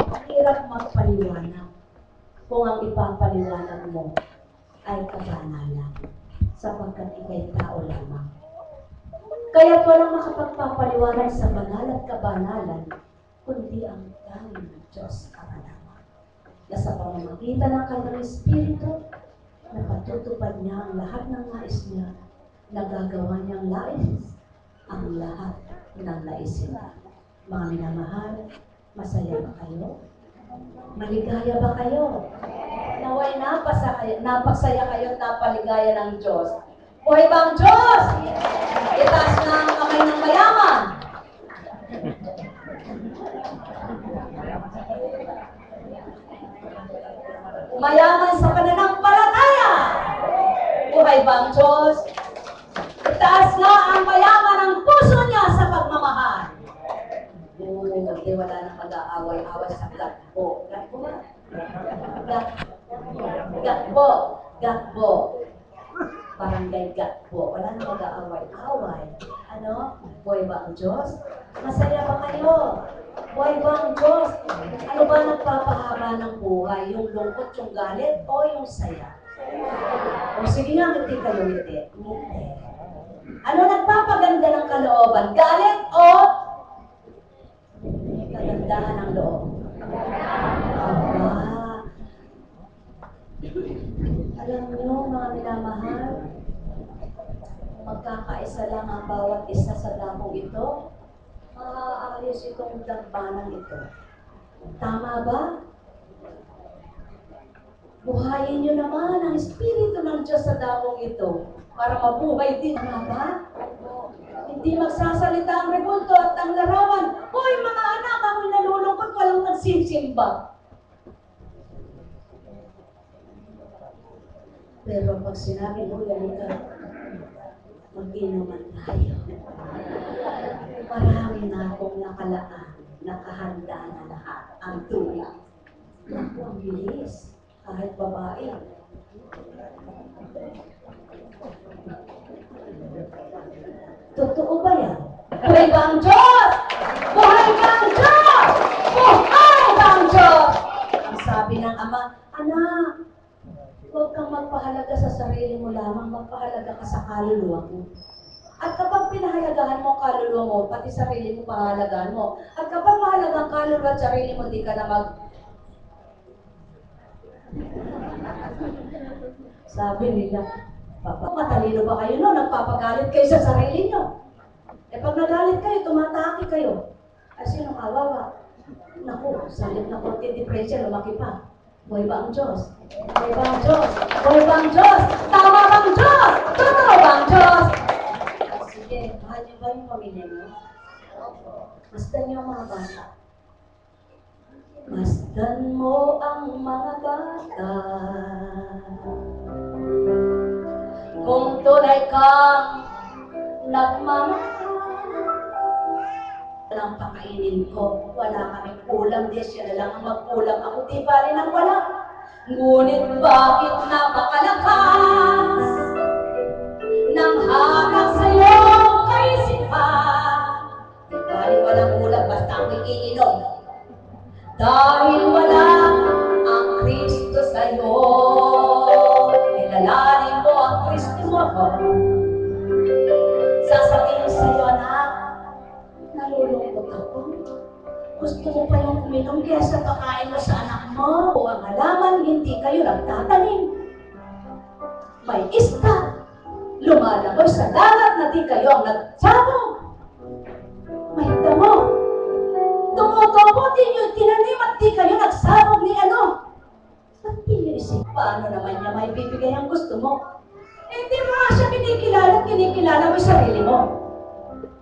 Hirap magpaliwanag kung ang ipapaliwanag mo ay kabanalan, sapagkat ikay tao lamang. Kaya't walang makapagpapaliwanag sa banal at kabanalan, kundi ang tanging Diyos ang lamang. Na sa pamamagitan ng Kanyang Espiritu, napatutupad niya ang lahat ng nais niya, nagagawa niyang nais ang lahat ng naisin. Mga minamahal, masaya ba kayo? Maligaya ba kayo? Naway napagsaya kayo at napaligaya ng Diyos. Buhay ba ang Diyos? Itaas na ang kamay ng mayaman. Mayaman sa pananampalataya. Buhay ba ang Diyos? Itaas na ang mayaman ng puso niya sa pagmamahal. Hindi wala nang mag-aaway-away sa gatbo. Gatbo ba? Gatbo. Barangay gatbo. Wala nang mag-aaway-away. Ano? Buhay ba ang Diyos? Masaya ba kayo? Buhay ba ang Diyos? Ano ba nagpapahaba ng buhay? Yung lungkot, yung galit, o yung saya? O sige nga, ngiti kayo, ngiti. Ano nagpapaganda ng kalooban? Galit o kagandahan ng loob? Alam niyo, mga minamahal, magkakaisa lang ang bawat isa sa damong ito, maaayos itong dagbanan ito. Tama ba? Buhayin niyo naman ang Espiritu ng Diyos sa damong ito para mabuhay din. Tama ba? Hindi magsasalita ang rebulto at ang larawan. Hoy mga anak, ako'y nalulungkot, walang nagsisimba. Pero pag sinabi mo, ganito, mag-inuman tayo. Marami na akong nakalaan, nakahanda na lahat, ang tulad. Naku, ang bilis, kahit babae. Totoo ba yan? Buhay ba ang Diyos? Buhay ba ang Diyos? Buhay ba ang Diyos? Ang sabi ng Ama, anak, huwag kang magpahalaga sa sarili mo lamang, magpahalaga ka sa kaluluwa mo. At kapag pinahalagahan mo ang kaluluwa mo, pati sarili mo pahalagahan mo. At kapag mahalagang kaluluwa at sarili mo, di ka na Sabi nila, Papa, matalino ba kayo no? Nagpapagalit kayo sa sarili nyo. Eh pag nagalit kayo, tumatake kayo. Ay sino kawawa? Naku, salit na konti depression, lumaki pa. Buhay ba ang Diyos? Buhay ba ang Diyos? Buhay ba ang Diyos? Tama ba ang Diyos? Totoo ba ang Diyos? Sige, mahal niyo ba yung pamilya niyo? Masdan niyo ang mga bata. Masdan mo ang mga bata. Kung tunay kang nagmamahal. Walang pakainin ko, wala kaming ulam, di siya na lang ang magkulam. Ako di ba rin ang wala? Ngunit bakit napakalakas nang hanap sa'yo kaisipan? Di ba rin walang ulam, basta ako'y iinom. Dahil wala ang Kristo sa'yo, nilalari mo ang Kristo mo. Sasabihin sa'yo, anak, nalulungkot ako. Gusto mo pa yung uminom kesa pakain mo sa anak mo. O ang halaman, hindi kayo nagtatanim. May isda. Lumalagoy sa dagat na di kayo ang nagsabog. May damo. Tumutubo din yung tinanim at di kayo nagsabog ni ano. Ba't di nyo isip? Paano naman niya may bibigay ang gusto mo? Hindi mo nga siya kinikilala mo yung sarili mo.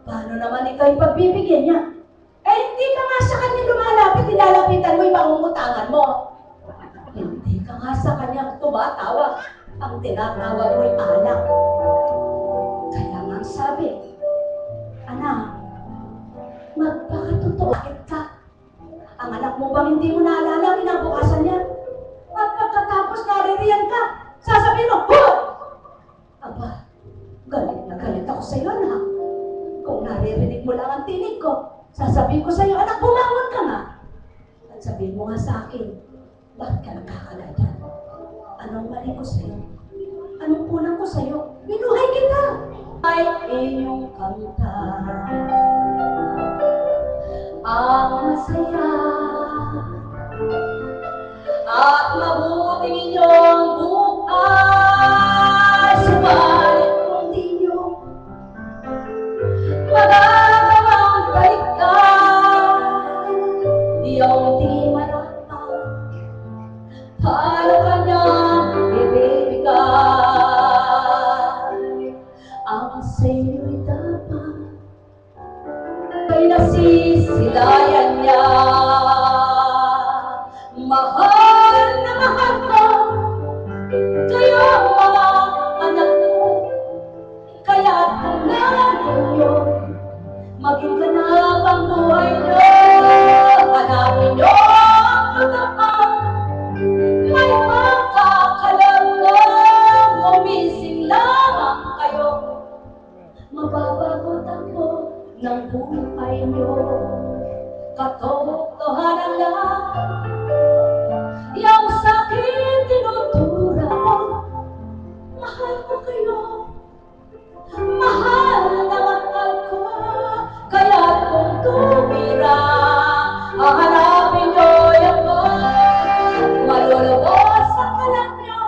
Paano naman ikaw yung pagbibigyan niya? Eh, hindi ka nga sa kanya lumalapit, nilalapitan mo yung pangungutangan mo. Hindi ka nga sa kanya tumatawag. Ang tinatawag mo yung anak. Kaya nga sabi, anak, magpakatotoo. Bakit ka? Ang anak mo bang hindi mo naalala, kinabukasan niya? At pagkatapos naririyan ka, sasabihin mo, Hoy! Aba, galit na galit ako sa iyo, anak. Kung naririnig mo lang ang tinig ko, sasabihin ko sa iyo, anak, bumangon ka nga. At sabihin mo nga sa akin, bakit ka nagkakaganyan? Anong mali ko sa'yo? Anong kulang ko sa'yo? Binuhay kita! Ay inyong kanta ang masaya at mabuting inyong buhay. Subalit kung di nyo magagawang balikan, iyong di marapat para kanyang ibibigay. Ang sa'yo'y dapat ay nasisilayan niya.